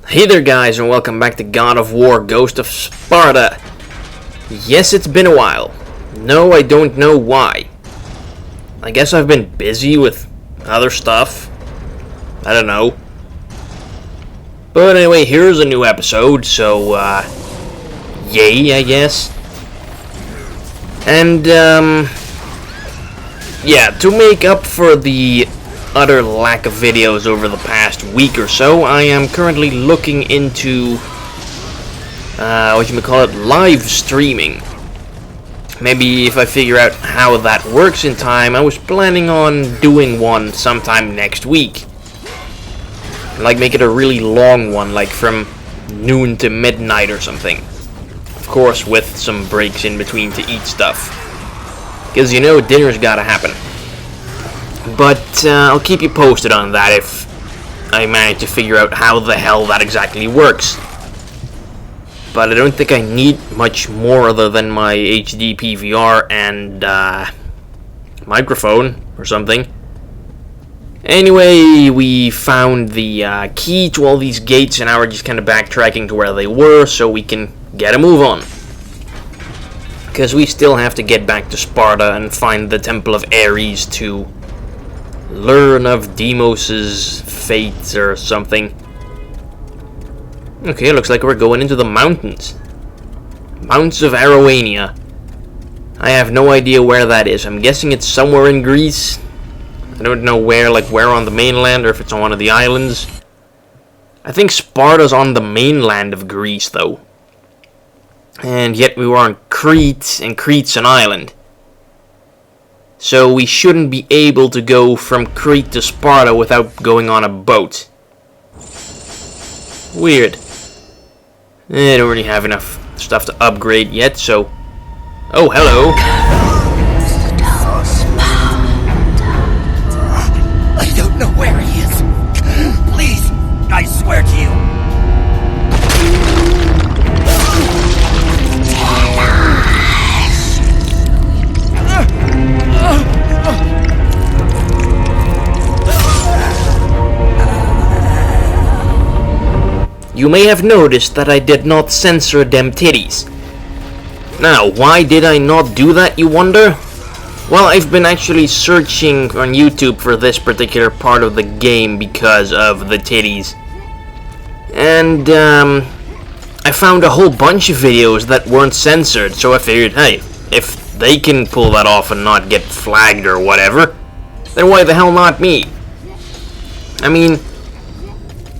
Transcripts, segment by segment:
Hey there guys, and welcome back to God of War Ghost of Sparta. Yes, it's been a while. No, I don't know why. I guess I've been busy with other stuff. I don't know. But anyway, here's a new episode, so, yay, I guess. And, yeah, to make up for the utter lack of videos over the past week or so, I am currently looking into, live streaming. Maybe if I figure out how that works in time, I was planning on doing one sometime next week. Like, make it a really long one, like from noon to midnight or something. Of course, with some breaks in between to eat stuff. Because, you know, dinner's gotta happen. But I'll keep you posted on that if I manage to figure out how the hell that exactly works. But I don't think I need much more other than my HD PVR and microphone or something. Anyway, we found the key to all these gates, and now we're just kind of backtracking to where they were so we can get a move on. Because we still have to get back to Sparta and find the Temple of Ares to learn of Deimos's fate or something. Okay, looks like we're going into the mountains. Mounts of Arowania. I have no idea where that is. I'm guessing it's somewhere in Greece. I don't know where, like where on the mainland or if it's on one of the islands. I think Sparta's on the mainland of Greece, though. And yet we were on Crete, and Crete's an island. So we shouldn't be able to go from Crete to Sparta without going on a boat. Weird. I don't really have enough stuff to upgrade yet, so... Oh, hello. I don't know where he is. Please, I swear to you. You may have noticed that I did not censor them titties. Now, why did I not do that, you wonder? Well, I've been actually searching on YouTube for this particular part of the game because of the titties. And, I found a whole bunch of videos that weren't censored, so I figured, hey, if they can pull that off and not get flagged or whatever, then why the hell not me? I mean,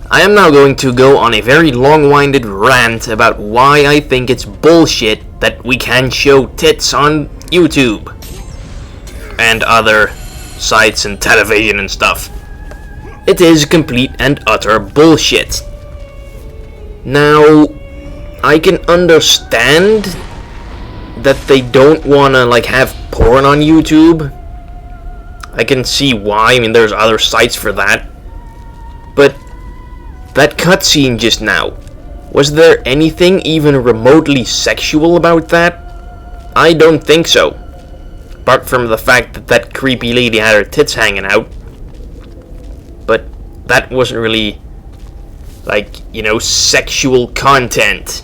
I am now going to go on a very long-winded rant about why I think it's bullshit that we can show tits on YouTube and other sites and television and stuff. It is complete and utter bullshit. Now, I can understand that they don't wanna like have porn on YouTube. I can see why. I mean, there's other sites for that. But that cutscene just now, was there anything even remotely sexual about that? I don't think so. Apart from the fact that that creepy lady had her tits hanging out. But that wasn't really, like, you know, sexual content.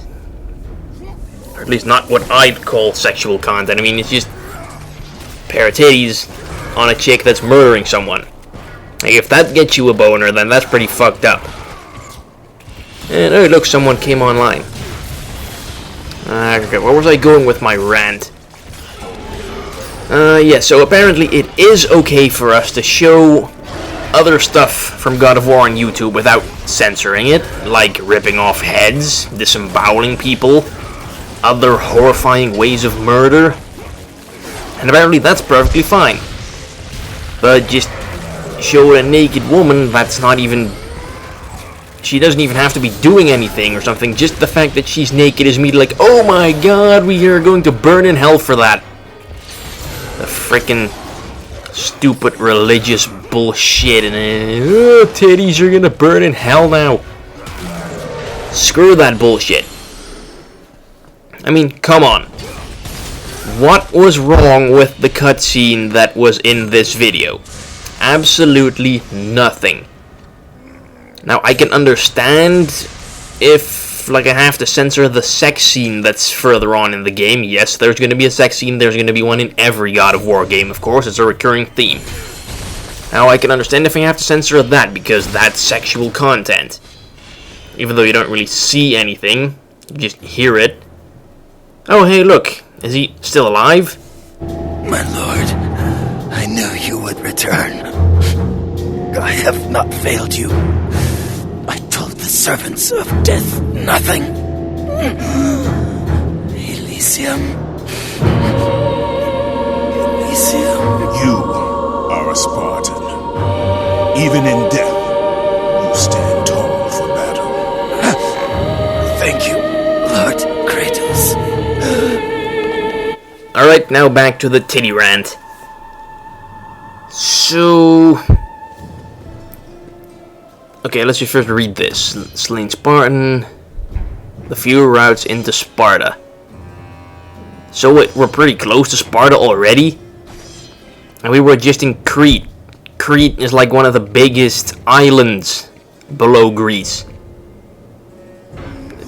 Or at least not what I'd call sexual content. I mean, it's just a pair of titties on a chick that's murdering someone. Like, if that gets you a boner, then that's pretty fucked up. And oh look, someone came online. Okay, where was I going with my rant? Yeah, so apparently it is okay for us to show other stuff from God of War on YouTube without censoring it, like ripping off heads, disemboweling people, other horrifying ways of murder, and apparently that's perfectly fine. But just show a naked woman that's not even... She doesn't even have to be doing anything or something. Just the fact that she's naked is immediately like, oh my god, we are going to burn in hell for that. The frickin' stupid religious bullshit. And titties are gonna burn in hell now. Screw that bullshit. I mean, come on. What was wrong with the cutscene that was in this video? Absolutely nothing. Now, I can understand if, like, I have to censor the sex scene that's further on in the game, yes, there's going to be a sex scene. There's going to be one in every God of War game, of course. It's a recurring theme. Now, I can understand if I have to censor that, because that's sexual content. Even though you don't really see anything, you just hear it. Oh, hey, look. Is he still alive? My lord, I knew you would return. I have not failed you. I told the servants of death nothing. Elysium. Elysium. You are a Spartan. Even in death, you stand tall for battle. Thank you, Lord Kratos. Alright, now back to the titty rant. So... okay, let's just first read this. Slain Spartan. The few routes into Sparta. So we're pretty close to Sparta already? And we were just in Crete. Crete is like one of the biggest islands below Greece.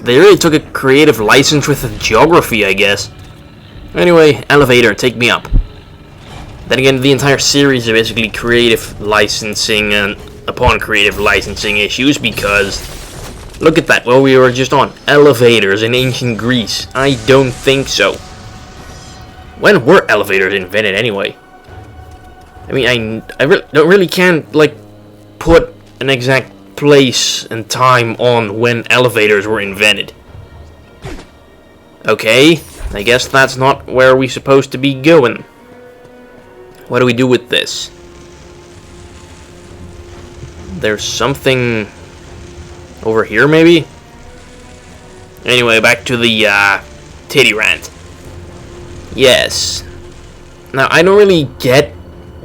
They really took a creative license with the geography, I guess. Anyway, elevator, take me up. Then again, the entire series is basically creative licensing and upon creative licensing issues, because look at that, well, we were just on elevators in ancient Greece. I don't think so. When were elevators invented anyway? I mean, I can't like put an exact place and time on when elevators were invented. Okay, I guess that's not where we're supposed to be going. What do we do with this? There's something over here, maybe? Anyway, back to the titty rant. Yes. Now, I don't really get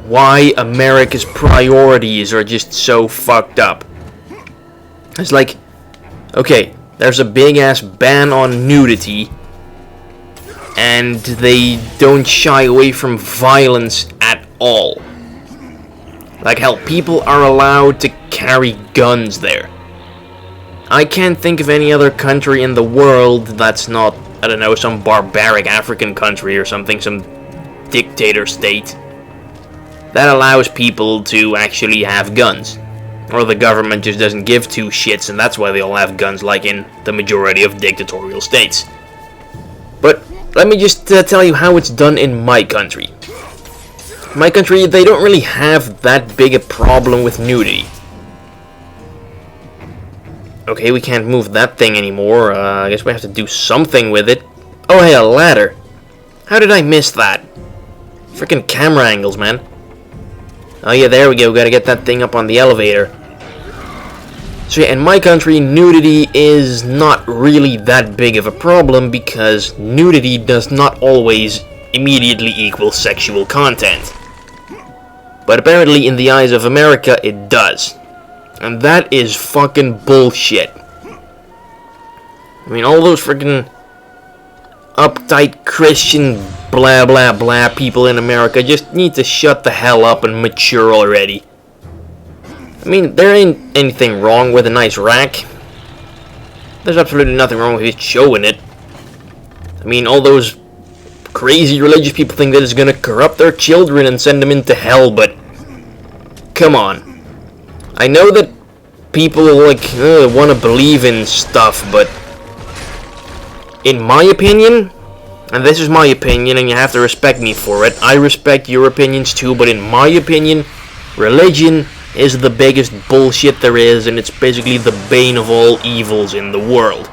why America's priorities are just so fucked up. It's like, okay, there's a big-ass ban on nudity, and they don't shy away from violence at all. Like, hell, people are allowed to carry guns there. I can't think of any other country in the world that's not, I don't know, some barbaric African country or something, some dictator state, that allows people to actually have guns. Or the government just doesn't give two shits, and that's why they all have guns, like in the majority of dictatorial states. But let me just tell you how it's done in my country. My country, they don't really have that big a problem with nudity. Okay, we can't move that thing anymore. I guess we have to do something with it. Oh, hey, a ladder. How did I miss that? Freaking camera angles, man. Oh yeah, there we go. Gotta get that thing up on the elevator. So yeah, in my country, nudity is not really that big of a problem, because nudity does not always immediately equal sexual content. But apparently in the eyes of America, it does. And that is fucking bullshit. I mean, all those freaking uptight Christian blah blah blah people in America just need to shut the hell up and mature already. I mean, there ain't anything wrong with a nice rack. There's absolutely nothing wrong with just showing it. I mean, all those crazy religious people think that it's gonna corrupt their children and send them into hell, but come on. I know that people like want to believe in stuff, but in my opinion, and this is my opinion, and you have to respect me for it. I respect your opinions too, but in my opinion, religion is the biggest bullshit there is, and it's basically the bane of all evils in the world.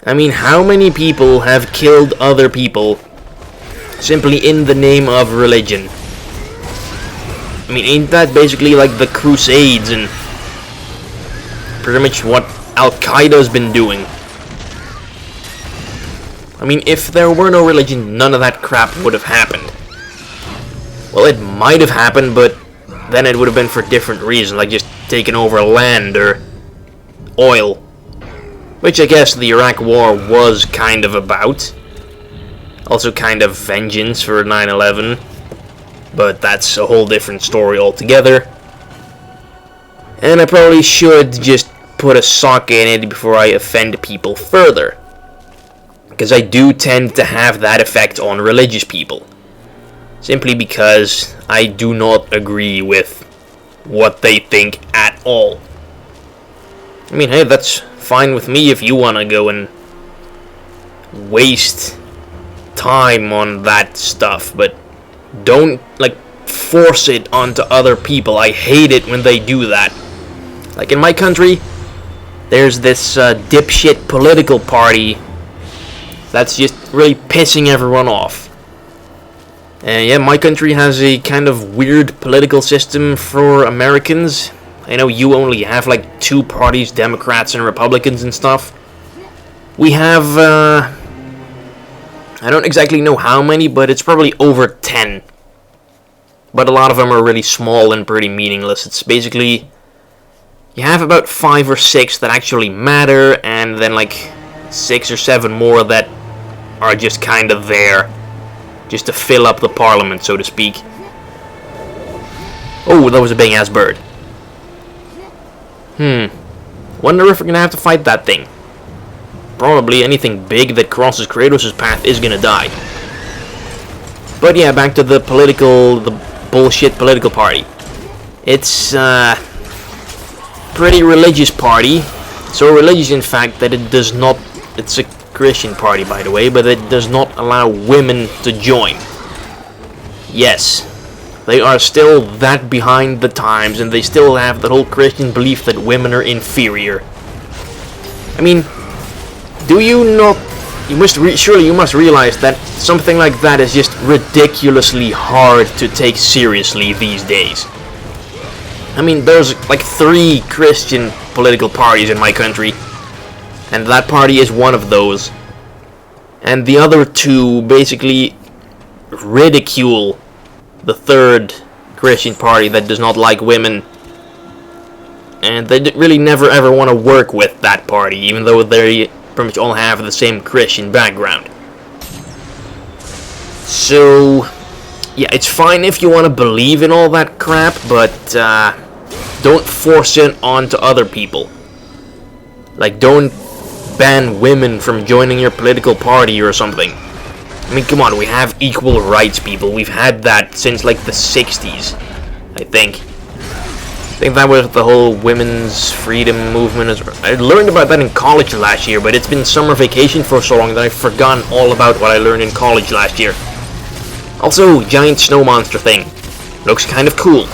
I mean, how many people have killed other people simply in the name of religion? I mean, ain't that basically like the Crusades and pretty much what Al-Qaeda's been doing? I mean, if there were no religion, none of that crap would have happened. Well, it might have happened, but then it would have been for different reasons, like just taking over land or oil. Which I guess the Iraq War was kind of about. Also kind of vengeance for 9/11. But that's a whole different story altogether. And I probably should just put a sock in it before I offend people further. Because I do tend to have that effect on religious people. Simply because I do not agree with what they think at all. I mean, hey, that's fine with me if you want to go and waste time on that stuff, but don't, like, force it onto other people. I hate it when they do that. Like, in my country, there's this dipshit political party that's just really pissing everyone off. And yeah, my country has a kind of weird political system for Americans. I know you only have like 2 parties, Democrats and Republicans and stuff. We have, I don't exactly know how many, but it's probably over 10. But a lot of them are really small and pretty meaningless. It's basically, you have about 5 or 6 that actually matter, and then like 6 or 7 more that are just kind of there, just to fill up the parliament, so to speak. Oh, that was a big ass bird. Wonder if we're gonna have to fight that thing. Probably anything big that crosses Kratos' path is gonna die. But yeah, back to the bullshit political party. It's pretty religious party. So religious, in fact, that it does not. It's a Christian party, by the way, but it does not allow women to join. Yes, they are still that behind the times, and they still have the whole Christian belief that women are inferior. I mean, do you not? Surely you must realize that something like that is just ridiculously hard to take seriously these days. I mean, there's like 3 Christian political parties in my country, and that party is one of those. And the other 2 basically ridicule the 3rd Christian party that does not like women. And they really never ever want to work with that party, even though they pretty much all have the same Christian background. So, yeah, it's fine if you want to believe in all that crap, but don't force it onto other people. Like, don't ban women from joining your political party or something. I mean, come on, we have equal rights, people. We've had that since, like, the 60s, I think. I think that was the whole women's freedom movement. I learned about that in college last year, but it's been summer vacation for so long that I've forgotten all about what I learned in college last year. Also, giant snow monster thing. Looks kind of cool.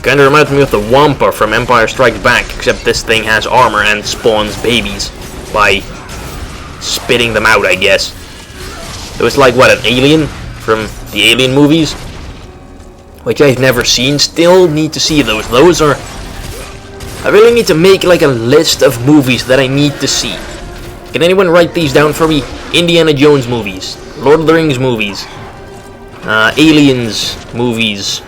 Kinda reminds me of the Wampa from Empire Strikes Back, except this thing has armor and spawns babies by spitting them out, I guess. It was like, what, an alien from the Alien movies? Which I've never seen. Still need to see those. Those are... I really need to make like a list of movies that I need to see. Can anyone write these down for me? Indiana Jones movies, Lord of the Rings movies, Aliens movies.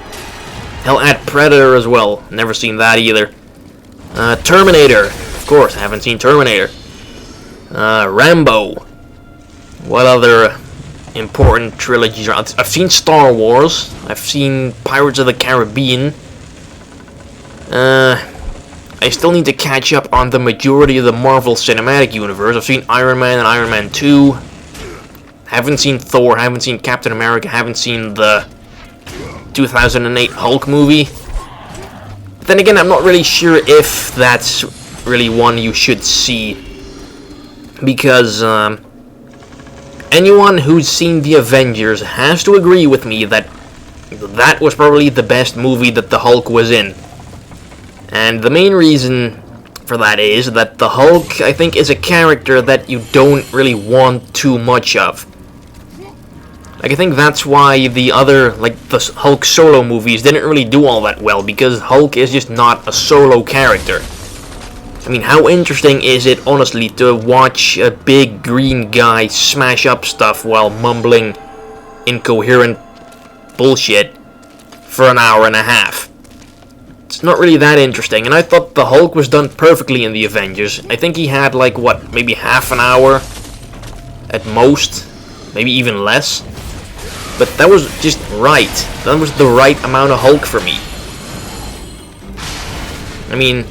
Hell, add Predator as well. Never seen that either. Terminator. Of course, I haven't seen Terminator. Rambo. What other important trilogies are? I've seen Star Wars. I've seen Pirates of the Caribbean. I still need to catch up on the majority of the Marvel Cinematic Universe. I've seen Iron Man and Iron Man 2. Haven't seen Thor. Haven't seen Captain America. Haven't seen the 2008 Hulk movie. But then again, I'm not really sure if that's really one you should see. Because, anyone who's seen the Avengers has to agree with me that that was probably the best movie that the Hulk was in. And the main reason for that is that the Hulk, I think, is a character that you don't really want too much of. Like, I think that's why the other, like, the Hulk solo movies didn't really do all that well, because Hulk is just not a solo character. I mean, how interesting is it, honestly, to watch a big green guy smash up stuff while mumbling incoherent bullshit for an hour and a half? It's not really that interesting, and I thought the Hulk was done perfectly in the Avengers. I think he had, like, what, maybe half an hour at most, maybe even less. But that was just right. That was the right amount of Hulk for me. I mean,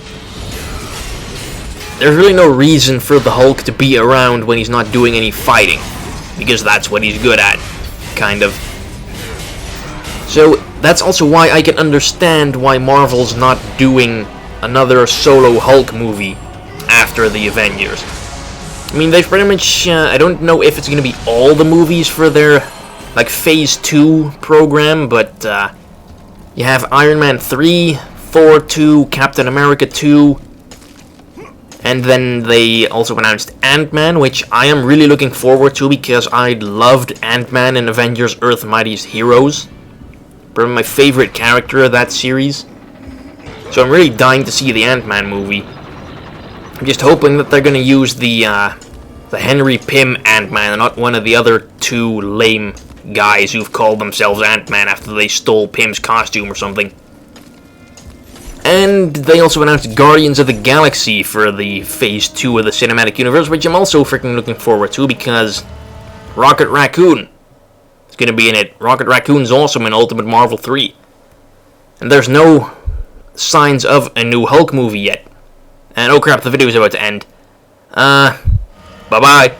there's really no reason for the Hulk to be around when he's not doing any fighting, because that's what he's good at, kind of. So that's also why I can understand why Marvel's not doing another solo Hulk movie after the Avengers. I mean, they've pretty much, I don't know if it's going to be all the movies for their, like, Phase 2 program, but you have Iron Man 3, Thor 2, Captain America 2, and then they also announced Ant-Man, which I am really looking forward to because I loved Ant-Man in Avengers Earth's Mightiest Heroes. Probably my favorite character of that series. So I'm really dying to see the Ant-Man movie. I'm just hoping that they're going to use the Henry Pym Ant-Man and not one of the other two lame guys who've called themselves Ant-Man after they stole Pym's costume or something. And they also announced Guardians of the Galaxy for the Phase 2 of the Cinematic Universe, which I'm also freaking looking forward to because Rocket Raccoon is going to be in it. Rocket Raccoon's awesome in Ultimate Marvel 3. And there's no signs of a new Hulk movie yet. And oh crap, the video is about to end. Bye-bye.